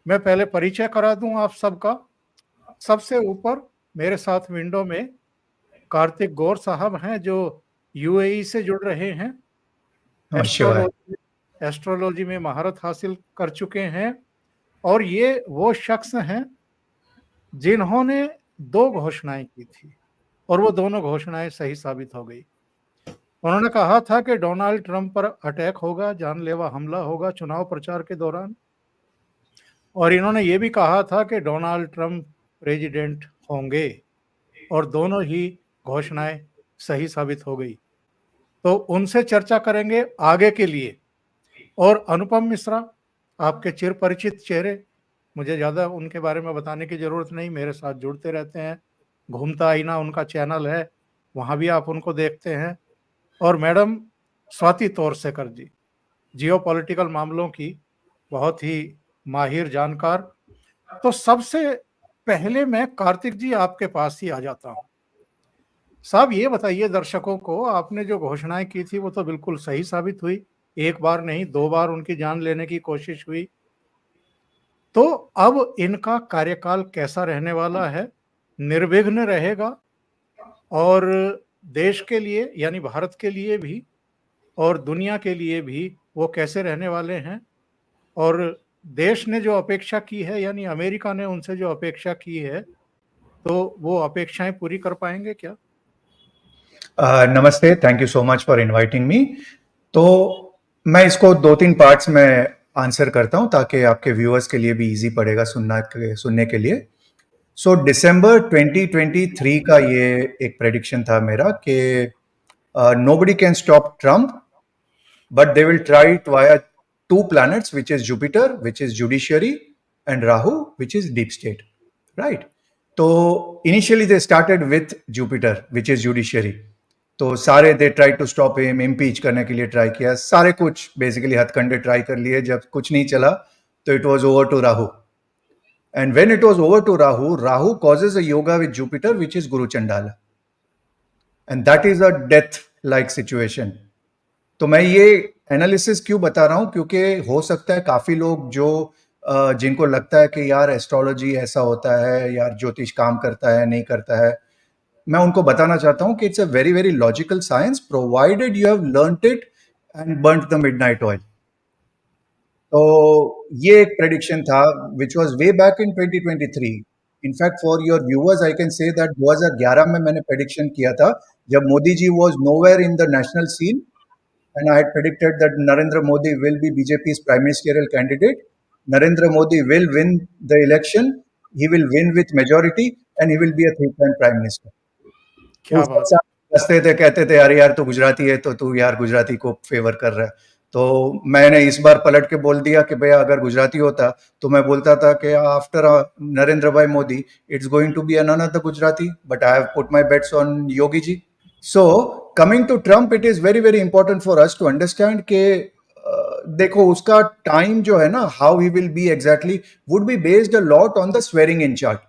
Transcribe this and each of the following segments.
मैं पहले परिचय करा दूं आप सबका। सबसे ऊपर मेरे साथ विंडो में कार्तिक गौर साहब हैं, जो यूएई से जुड़ रहे हैं। नमः शिवाय। एस्ट्रोलॉजी एस्ट्रोलॉजी में महारत हासिल कर चुके हैं, और ये वो शख्स हैं जिन्होंने दो घोषणाएं की थी, और वो दोनों घोषणाएं सही साबित हो गई। उन्होंने कहा था कि डोनाल्ड ट्रंप पर अटैक होगा, जानलेवा हमला होगा चुनाव प्रचार के दौरान, और इन्होंने ये भी कहा था कि डोनाल्ड ट्रंप प्रेसिडेंट होंगे, और दोनों ही घोषणाएं सही साबित हो गई। तो उनसे चर्चा करेंगे आगे के लिए। और अनुपम मिश्रा, आपके चिर परिचित चेहरे, मुझे ज़्यादा उनके बारे में बताने की ज़रूरत नहीं, मेरे साथ जुड़ते रहते हैं। घूमता आईना उनका चैनल है, वहाँ भी आप उनको देखते हैं। और मैडम स्वाति तोरसेकर जी, जियोपॉलिटिकल मामलों की बहुत ही माहिर जानकार। तो सबसे पहले मैं कार्तिक जी आपके पास ही आ जाता हूँ। साहब ये बताइए दर्शकों को, आपने जो घोषणाएं की थी वो तो बिल्कुल सही साबित हुई। एक बार नहीं, दो बार उनकी जान लेने की कोशिश हुई। तो अब इनका कार्यकाल कैसा रहने वाला है? निर्विघ्न रहेगा? और देश के लिए यानी भारत के लिए भी और दुनिया के लिए भी वो कैसे रहने वाले हैं? और देश ने जो अपेक्षा की है, यानी अमेरिका ने उनसे जो अपेक्षा की है, तो वो अपेक्षाएं पूरी कर पाएंगे क्या? नमस्ते, thank you so much for inviting me. तो मैं इसको 2-3 पार्ट्स में आंसर करता हूं ताकि आपके व्यूअर्स के लिए भी इजी पड़ेगा सुनने के लिए। सो दिसंबर 2023 का ये एक प्रेडिक्शन था मेरा कि nobody can stop Trump, but they will try it via two planets, which is Jupiter, which is judiciary, and Rahu, which is deep state, right? So initially they started with Jupiter, which is judiciary. तो सारे they try to stop him, impeach करने के लिए try किया, सारे कुछ basically हथकंडे try कर लिए। जब कुछ नहीं चला तो it was over to Rahu, and when it was over to Rahu, Rahu causes a yoga with Jupiter which is Guru Chandala, and that is a death like situation. तो मैं ये एनालिसिस क्यों बता रहा हूं, क्योंकि हो सकता है काफी लोग जो जिनको लगता है कि यार एस्ट्रोलॉजी ऐसा होता है, यार ज्योतिष काम करता है नहीं करता है, मैं उनको बताना चाहता हूं कि it's a very very logical science, provided you have learned it and burned the midnight oil. तो ये एक प्रेडिक्शन था which was way back in 2023। In fact for your viewers I can say that 2011 में मैंने प्रेडिक्शन किया था, जब Modi ji was nowhere in the national scene, and I had predicted that Narendra Modi will be BJP's prime ministerial candidate. Narendra Modi will win the election. He will win with majority, and he will be a three-time prime minister. क्या उसके बात! साथ हंसते थे, कहते थे अरे यार तू गुजराती है तो तू यार गुजराती को फेवर कर रहा है। तो मैंने इस बार पलट के बोल दिया कि भैया अगर गुजराती होता तो मैं बोलता था कि after Narendra bhai Modi it's going to be another Gujarati, but I have put my bets on Yogi ji. So coming to Trump, it is very very important for us to understand के देखो उसका टाइम जो है ना, how he will be exactly would be based a lot on the swearing in chart.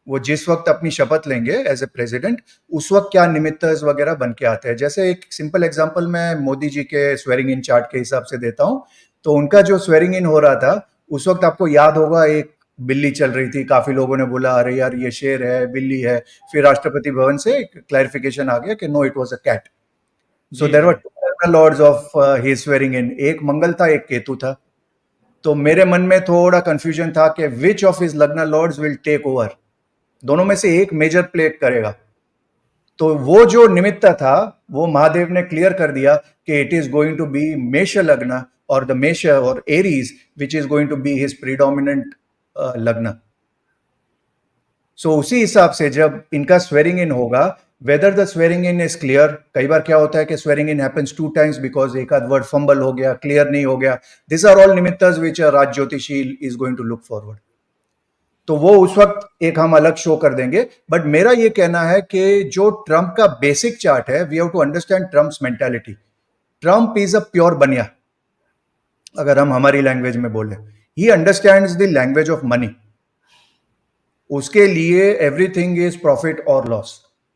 वो जिस वक्त अपनी शपथ लेंगे एज ए प्रेसिडेंट, उस वक्त क्या निमित्त वगैरह बन के आते हैं। जैसे एक सिंपल एग्जांपल मैं मोदी जी के स्वेरिंग इन चार्ट के हिसाब से देता हूं। तो उनका जो स्वेरिंग इन हो रहा था उस वक्त आपको याद होगा एक बिल्ली चल रही थी, काफी लोगों ने बोला अरे यार ये शेर है बिल्ली है, फिर राष्ट्रपति भवन से क्लैरिफिकेशन आ गया कि no it was a cat. So जी देयर वर जी। Two lords of his swearing in, एक मंगल था एक केतु था। तो मेरे मन में थोड़ा कंफ्यूजन था कि विच ऑफ हिज लग्न लॉर्ड्स विल टेक ओवर, दोनों में से एक मेजर प्ले करेगा। तो वो जो निमित्त था वो महादेव ने क्लियर कर दिया कि it is going to be मेष लग्न, और द मेष और Aries which is going to be his predominant लग्न। सो उसी हिसाब से जब इनका स्वेरिंग इन होगा, whether the swearing in is clear, कई बार क्या होता है कि swearing in happens 2 times because एक आध वर्ड फंबल हो गया, क्लियर नहीं हो गया। दिस आर ऑल निमित्तस विच राज ज्योतिषी is going to look forward. तो वो उस वक्त एक हम अलग शो कर देंगे। बट मेरा ये कहना है कि जो ट्रंप का बेसिक चार्ट है, we have to understand Trump's mentality. Trump is a pure baniya, अगर हम हमारी लैंग्वेज में बोले, he understands the language of money. उसके लिए एवरीथिंग इज प्रॉफिट और loss.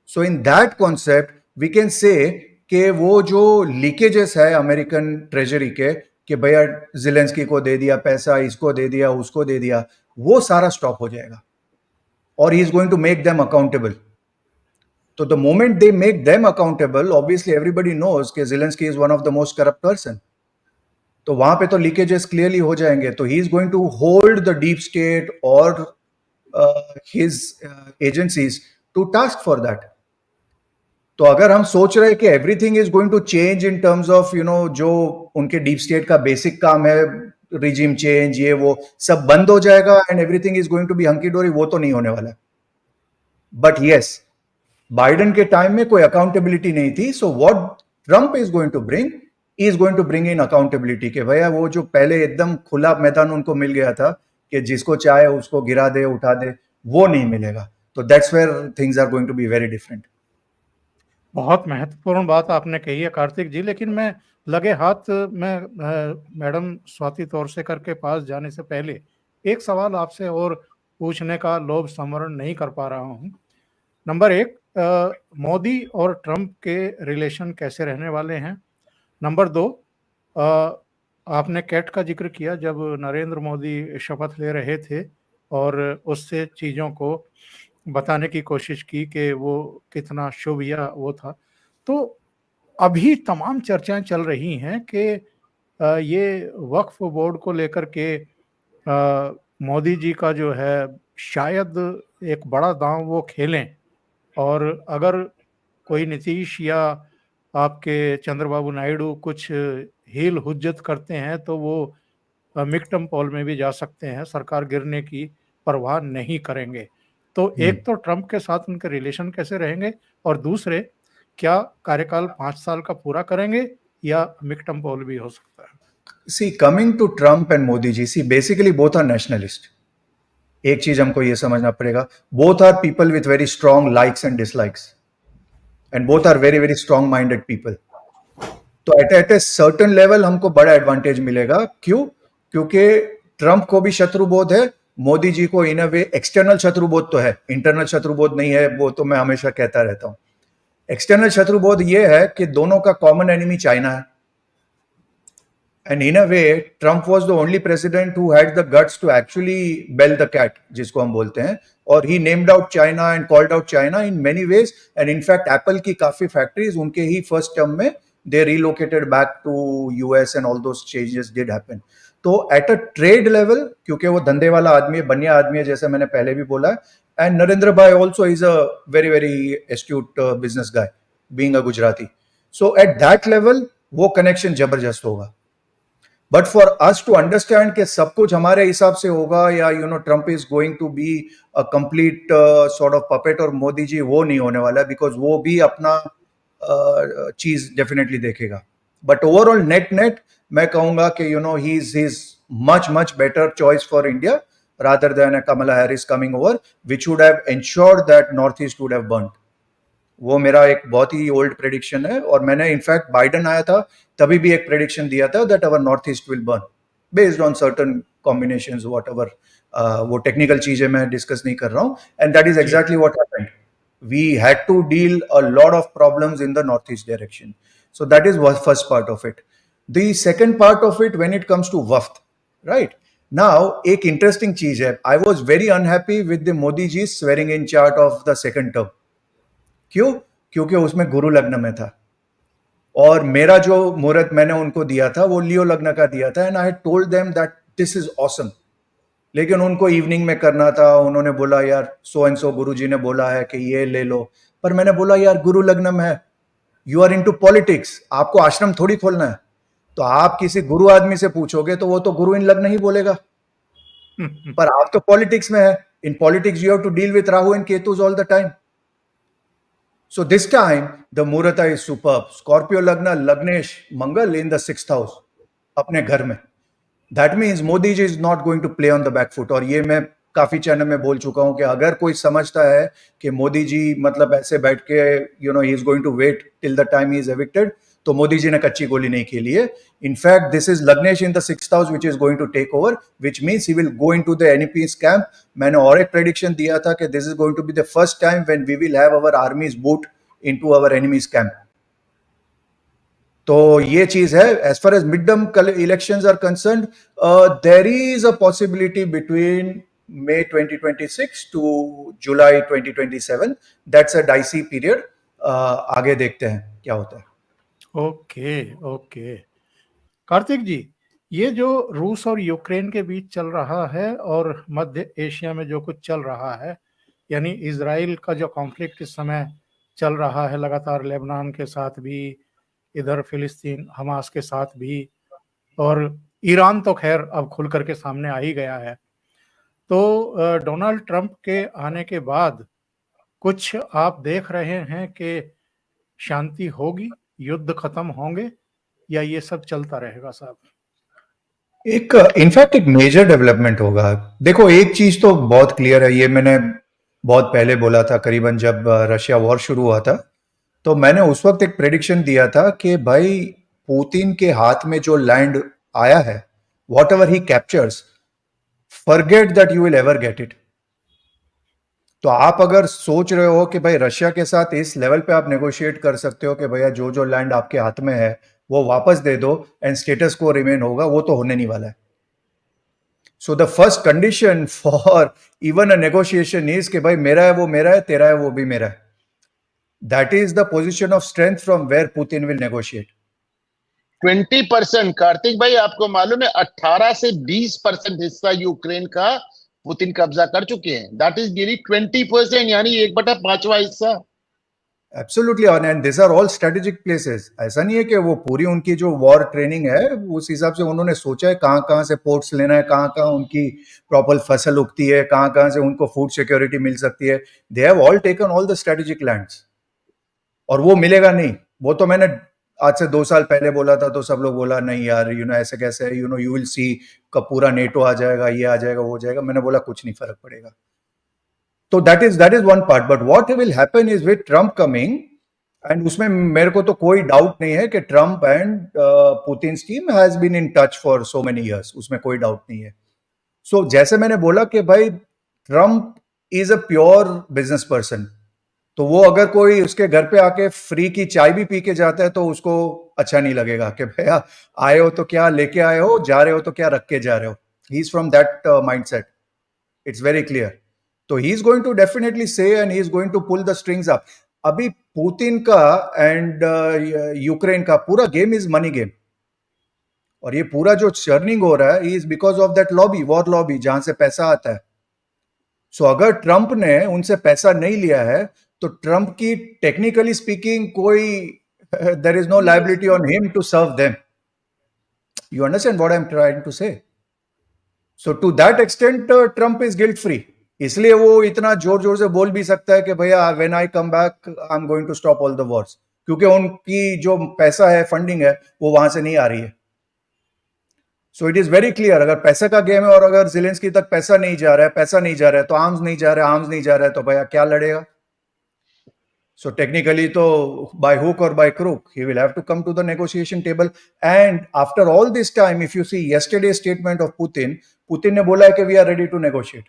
So in that concept we can say कि वो जो लीकेजेस है अमेरिकन ट्रेजरी के, कि भैया ज़ेलेंस्की को दे दिया पैसा, इसको दे दिया, उसको दे दिया, वो सारा स्टॉप हो जाएगा और he is going to make them accountable. So the moment they make them accountable, obviously everybody knows कि Zelensky is one of the most corrupt person. तो वहां पे तो लीकेजेस क्लियरली हो जाएंगे. तो he is going to hold the deep state और his agencies to task for that. तो अगर हम सोच रहे हैं कि everything is going to change in terms of जो उनके डीप स्टेट का बेसिक काम है, रिजीम चेंज, ये वो सब बंद हो जाएगा and everything is going to be hunky dory, वो तो नहीं होने वाला. बट यस, बाइडेन के टाइम में कोई अकाउंटेबिलिटी नहीं थी. So what Trump is going to bring is going to bring in accountability. के भैया वो जो पहले एकदम खुला मैदान उनको मिल गया था कि जिसको चाहे उसको गिरा दे, उठा दे, वो नहीं मिलेगा. तो that's where things are going to be very different. बहुत महत्वपूर्ण बात आपने कही है कार्तिक जी, लेकिन मैं लगे हाथ मैं मैडम स्वाति तोरसेकर के पास जाने से पहले एक सवाल आपसे और पूछने का लोभ संवरण नहीं कर पा रहा हूँ. नंबर एक, मोदी और ट्रंप के रिलेशन कैसे रहने वाले हैं? नंबर दो, आपने कैट का जिक्र किया जब नरेंद्र मोदी शपथ ले रहे थे और उससे चीज़ों को बताने की कोशिश की कि वो कितना शुभ या वो था. तो अभी तमाम चर्चाएं चल रही हैं कि ये वक्फ बोर्ड को लेकर के मोदी जी का जो है शायद एक बड़ा दांव वो खेलें, और अगर कोई नीतीश या आपके चंद्रबाबू नायडू कुछ हील हुज्जत करते हैं तो वो मिड टर्म पोल में भी जा सकते हैं, सरकार गिरने की परवाह नहीं करेंगे. तो एक तो ट्रंप के साथ उनके रिलेशन कैसे रहेंगे, और दूसरे, क्या कार्यकाल 5 साल का पूरा करेंगे या मिड टर्म पोल भी हो सकता है? See, coming to Trump and Modi ji, see, basically both are nationalist. एक चीज हमको ये समझना पड़ेगा, both are people with very strong likes and dislikes, and both are very very strong minded people. तो एट ए सर्टन लेवल हमको बड़ा advantage मिलेगा. क्यों? क्योंकि ट्रंप को भी शत्रुबोध है, मोदी जी को इन अ वे एक्सटर्नल शत्रुबोध तो है, इंटरनल शत्रुबोध नहीं है. वो तो मैं हमेशा कहता रहता हूं. एक्सटर्नल शत्रुबोध ये है कि दोनों का कॉमन एनिमी चाइना है. And in a way, Trump was the only president who had the guts to actually bell the cat, जिसको हम बोलते हैं. और he named out China and called out China in many ways. And in fact, Apple की काफी factories उनके ही first term में they relocated back to US and all those changes did happen. तो at a trade level, क्योंकि वो धंधे वाला आदमी है, बनिया आदमी है, जैसे मैंने पहले भी बोला. And Narendra Bhai also is a very very astute business guy, being a Gujarati. So at that level, वो connection जबरदस्त होगा. But for us to understand कि सब कुछ हमारे हिसाब से होगा या Trump is going to be a complete sort of puppet और मोदी जी, वो नहीं होने वाला, बिकॉज वो भी अपना चीज डेफिनेटली देखेगा. बट ओवरऑल नेट नेट मैं कहूंगा कि he is much much better choice for India rather than Kamala Harris coming over, which would have ensured that north east would have burned. वो मेरा एक बहुत ही ओल्ड प्रेडिक्शन है. और मैंने इनफैक्ट बाइडन आया था तभी भी एक प्रेडिक्शन दिया था that our North East will burn based on certain combinations whatever. वो टेक्निकल चीजें मैं डिस्कस नहीं कर रहा हूं. And that is exactly what happened. We had to deal a lot of problems in the North East direction. So that is first part of it. The second part of it, when it comes to वफ्त, right now एक interesting चीज है. I was very unhappy with the Modi ji swearing in chart of the second term. क्यों? क्योंकि उसमें गुरु लग्न में था और मेरा जो मुहूर्त मैंने उनको दिया था वो लियो लग्न का दिया था. And I had told them that this is awesome. लेकिन उनको इवनिंग में करना था. उन्होंने बोला यार सो एंड सो गुरु जी ने बोला है कि ये ले लो. पर मैंने बोला यार गुरु लग्न में है, यू आर इनटू पॉलिटिक्स, आपको आश्रम थोड़ी खोलना है. तो आप किसी गुरु आदमी से पूछोगे तो वो तो गुरु इन लग्न ही बोलेगा. पर आप तो पॉलिटिक्स में है. In politics you have to deal with Rahu and Ketus all the time. So this time the Murata is superb. Scorpio Lagna, Lagnesh, Mangal in the 6th house, अपने घर में. That means Modi ji is not going to play on the back foot. और ये मैं काफी channel में बोल चुका हूं कि अगर कोई समझता है कि मोदी जी मतलब ऐसे बैठ के he is going to wait till the time he is evicted, तो मोदी जी ने कच्ची गोली नहीं खेली है. In fact, this is Lagnesh in the 6th house which is going to take over, which means he will go into the NEP's camp. मैंने और एक prediction दिया था कि this is going to be the first time when we will have our armies boot into our enemy's camp. तो ये चीज है. As far as mid term elections are concerned, there is a possibility between May 2026 to July 2027. That's a dicey period. आगे देखते हैं क्या होता है. ओके ओके कार्तिक जी, ये जो रूस और यूक्रेन के बीच चल रहा है और मध्य एशिया में जो कुछ चल रहा है, यानी इजराइल का जो कॉन्फ्लिक्ट इस समय चल रहा है लगातार, लेबनान के साथ भी, इधर फिलिस्तीन हमास के साथ भी, और ईरान तो खैर अब खुल करके सामने आ ही गया है. तो डोनाल्ड ट्रंप के आने के बाद कुछ आप देख रहे हैं कि शांति होगी, युद्ध खत्म होंगे, या ये सब चलता रहेगा साहब? एक इनफैक्ट एक मेजर डेवलपमेंट होगा. देखो, एक चीज तो बहुत क्लियर है, ये मैंने बहुत पहले बोला था, करीबन जब रशिया वॉर शुरू हुआ था, तो मैंने उस वक्त एक प्रेडिक्शन दिया था कि भाई पुतिन के हाथ में जो लैंड आया है, what ever he captures, forget that you will ever get it. तो आप अगर सोच रहे हो कि भाई रशिया के साथ इस लेवल पे आप नेगोशिएट कर सकते हो कि भैया जो जो लैंड आपके हाथ में है वो वापस दे दो एंड स्टेटस को रिमेन होगा, वो तो होने नहीं वाला है. So the first condition for even a negotiation is कि भाई मेरा है वो मेरा है, तेरा है वो भी मेरा है. That is the position of strength from where Putin will negotiate. 20%, Kartik bhai आपको मालूम है 18 से 20% हिस्सा यूक्रेन का पुतिन कब्जा कर चुके हैं. दैट इज नियरली 20%, यानी 1/5वां हिस्सा. Absolutely, and this are all strategic places. ऐसा नहीं है कि वो पूरी उनकी जो वॉर ट्रेनिंग है उस हिसाब से उन्होंने सोचा है कहाँ कहाँ से पोर्ट्स लेना है, कहाँ कहाँ उनकी प्रॉपर फसल उगती है, कहाँ कहाँ से उनको फूड सिक्योरिटी मिल सकती है. They have all taken all the strategic lands. और वो मिलेगा नहीं. वो तो मैंने आज से 2 साल पहले बोला था, तो सब लोग बोला नहीं यार, ऐसे कैसे, यू विल सी कब पूरा नेटो आ जाएगा, ये आ जाएगा, वो जाएगा. मैंने बोला कुछ नहीं फर्क पड़ेगा. तो that is one part. But what will happen is with Trump coming, and उसमें मेरे को तो कोई डाउट नहीं है कि Trump and Putin team has been in touch for so many years, उसमें कोई डाउट नहीं है. सो जैसे मैंने बोला कि भाई Trump is a pure business person. तो वो अगर कोई उसके घर पे आके फ्री की चाय भी पी के जाता है तो उसको अच्छा नहीं लगेगा कि भैया आए हो तो क्या लेके आए हो, जा रहे हो तो क्या रख के जा रहे हो. He is from that mindset. It's very clear. तो he is going to definitely say and he is going to pull the strings up. अभी पुतिन का एंड यूक्रेन का पूरा गेम इज मनी गेम. और ये पूरा जो चर्निंग हो रहा है is because of that lobby, war lobby, जहां से पैसा आता है. सो अगर ट्रंप ने उनसे पैसा नहीं लिया है तो ट्रंप की टेक्निकली स्पीकिंग कोई there is no liability on him to serve them. You understand what I am trying to say. So to that extent Trump is guilt free. इसलिए वो इतना जोर जोर से बोल भी सकता है कि भैया when I come back I am going to stop all the wars, क्योंकि उनकी जो पैसा है, फंडिंग है, वो वहां से नहीं आ रही है. So it is very clear, अगर पैसे का गेम है और अगर ज़ेलेंस्की तक पैसा नहीं जा रहा है, पैसा नहीं जा रहा है, तो आर्म्स नहीं जा रहा है, आर्म्स नहीं जा रहा है, तो भैया क्या लड़ेगा. सो टेक्निकली तो by hook or by crook he will have to come to the negotiation table. And after all this time, if you see yesterday's statement of Putin ने बोला है कि we are ready to negotiate.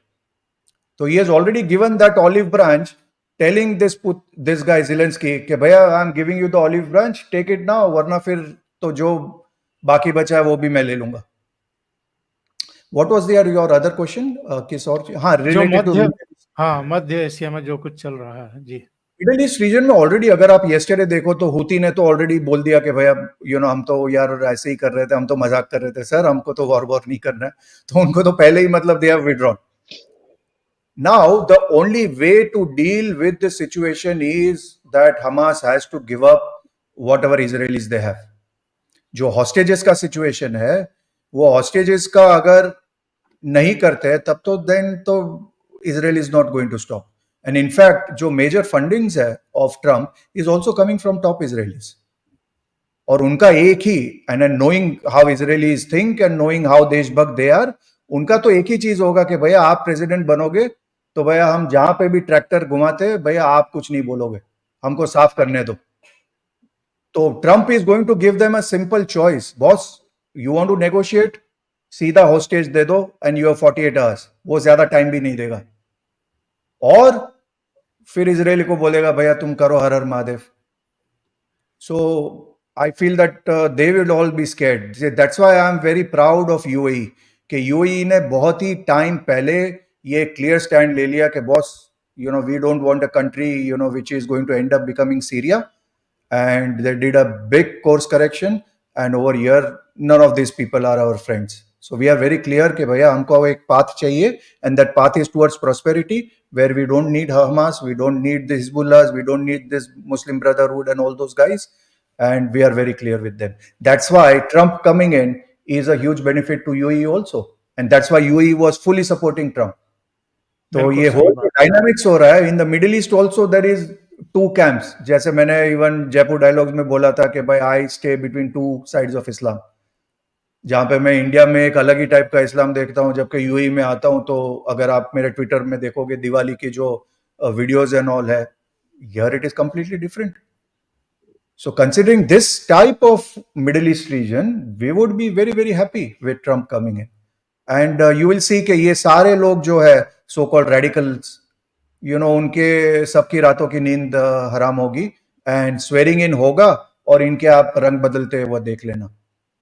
So he has already given that olive branch, telling this guy Zelensky कि भैया I am giving you the olive branch, take it now, वरना फिर तो जो बाकी बचा है वो भी मैं ले लूंगा. What was your other question? किस और हाँ, जो related to मध्य एशिया में जो कुछ चल रहा है जी. मिडल ईस्ट रीजन में ऑलरेडी अगर आप येस्टरडे देखो तो हुती ने तो ऑलरेडी बोल दिया कि भैया हम तो यार ऐसे ही कर रहे थे, हम तो मजाक कर रहे थे सर, हमको तो वॉर नहीं करना है. तो उनको तो पहले ही मतलब they have withdrawn. Now the only way to deal with the situation is that Hamas has to give up whatever Israelis they have. जो हॉस्टेजेस का सिचुएशन है, वो हॉस्टेजेस का अगर नहीं करते तब तो देन तो Israel is not going to stop. And in fact, जो major fundings है of Trump is also coming from top Israelis. और उनका एक ही, and knowing how Israelis think and knowing how देशभक्त they are, उनका तो एक ही चीज होगा कि भैया आप प्रेसिडेंट बनोगे तो भैया हम जहां पे भी ट्रैक्टर घुमाते, भैया आप कुछ नहीं बोलोगे, हमको साफ करने दो. तो Trump is going to give them a simple choice. Boss, you want to negotiate, सीधा हॉस्टेज दे दो एंड यू हैव 48 आवर्स. वो ज्यादा टाइम भी नहीं देगा. और फिर इजराइल को बोलेगा भैया तुम करो हर हर महादेव. सो I feel that they will all be scared. That's why I am very proud of UAE कि UAE ने बहुत ही टाइम पहले ये क्लियर स्टैंड ले लिया कि boss we don't want a country which is going to end up becoming Syria, and they did a big course correction, and over here none of these people are our friends. So we are very clear कि भैया हमको एक path चाहिए, and that path is towards prosperity, where we don't need Hamas, we don't need the Hezbollahs, we don't need this Muslim Brotherhood and all those guys, and we are very clear with them. That's why Trump coming in is a huge benefit to UAE also, and that's why UAE was fully supporting Trump. तो ये whole dynamics हो रहा है in the middle east also. There is two camps, जैसे मैंने even Jaipur dialogues में बोला था कि भाई I stay between two sides of Islam, जहां पे मैं इंडिया में एक अलग ही टाइप का इस्लाम देखता हूं, जबकि यूएई में आता हूं तो अगर आप मेरे ट्विटर में देखोगे दिवाली की जो वीडियोस एंड ऑल है, here it is completely different. So considering this type of Middle East region, we would be very, very happy with Trump coming in. And you will see कि ये सारे लोग जो है so called radicals, उनके सबकी रातों की नींद हराम होगी, and swearing in होगा और इनके आप रंग बदलते हुए देख लेना.